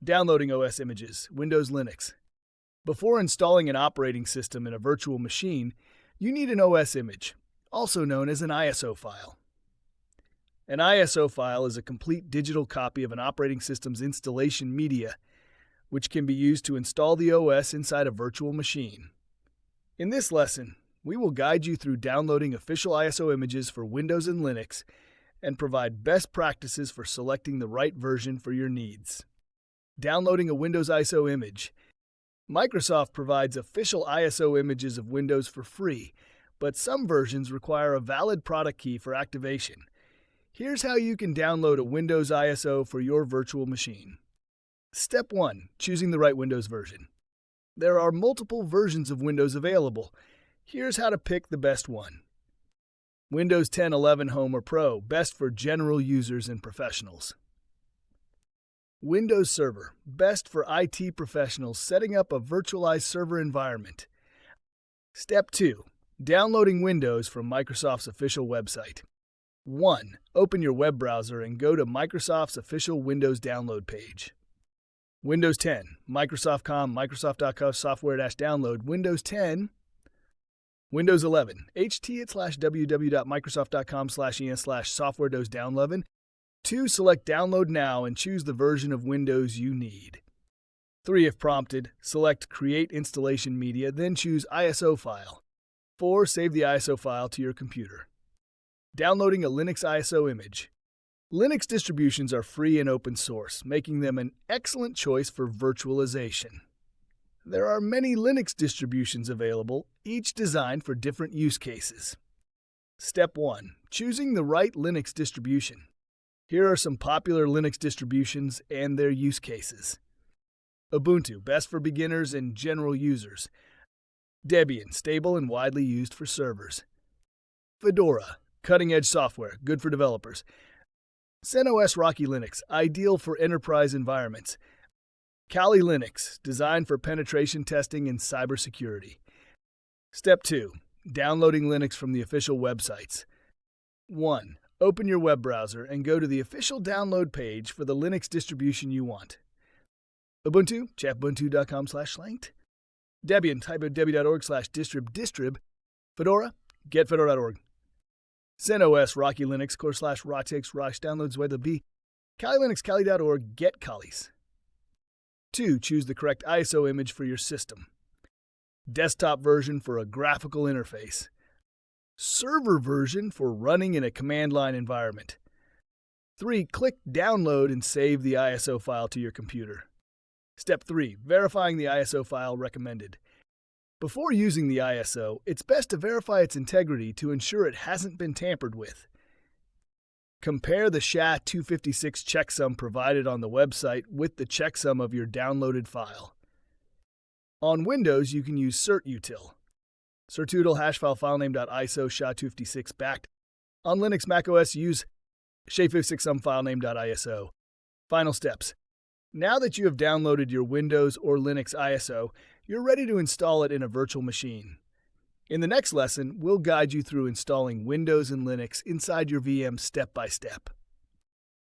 Downloading OS images, Windows Linux. Before installing an operating system in a virtual machine, you need an OS image, also known as an ISO file. An ISO file is a complete digital copy of an operating system's installation media, which can be used to install the OS inside a virtual machine. In this lesson, we will guide you through downloading official ISO images for Windows and Linux and provide best practices for selecting the right version for your needs. Downloading a Windows ISO image. Microsoft provides official ISO images of Windows for free, but some versions require a valid product key for activation. Here's how you can download a Windows ISO for your virtual machine. Step 1. Choosing the right Windows version. There are multiple versions of Windows available. Here's how to pick the best one. Windows 10, 11 Home or Pro, best for general users and professionals. Windows Server, best for IT professionals setting up a virtualized server environment. Step 2. Downloading Windows from Microsoft's official website. 1. Open your web browser and go to Microsoft's official Windows download page. Windows 10, Microsoft.com, Microsoft.com, software-download, Windows 10. Windows 11, https://www.microsoft.com/en/software-download. 2. Select Download Now and choose the version of Windows you need. 3. If prompted, select Create Installation Media, then choose ISO File. 4. Save the ISO file to your computer. Downloading a Linux ISO image. Linux distributions are free and open source, making them an excellent choice for virtualization. There are many Linux distributions available, each designed for different use cases. Step 1. Choosing the right Linux distribution. Here are some popular Linux distributions and their use cases. Ubuntu, best for beginners and general users. Debian, stable and widely used for servers. Fedora, cutting-edge software, good for developers. CentOS Rocky Linux, ideal for enterprise environments. Kali Linux, designed for penetration testing and cybersecurity. Step 2. Downloading Linux from the official websites. 1. Open your web browser and go to the official download page for the Linux distribution you want. Ubuntu, check ubuntu.com/linked. Debian, type of debian.org/distrib. Fedora, get fedora.org. CentOS Rocky Linux, core/rocktakes downloads where the B. Kali Linux, kali.org, get Kalis. 2. Choose the correct ISO image for your system. Desktop version for a graphical interface. Server version for running in a command line environment. 3. Click Download and save the ISO file to your computer. Step 3. Verifying the ISO file recommended. Before using the ISO, it's best to verify its integrity to ensure it hasn't been tampered with. Compare the SHA-256 checksum provided on the website with the checksum of your downloaded file. On Windows, you can use certutil. Certutil hashfile filename.iso SHA-256 backed. On Linux macOS, use SHA-256 filename.iso. Final steps. Now that you have downloaded your Windows or Linux ISO, you're ready to install it in a virtual machine. In the next lesson, we'll guide you through installing Windows and Linux inside your VM step by step.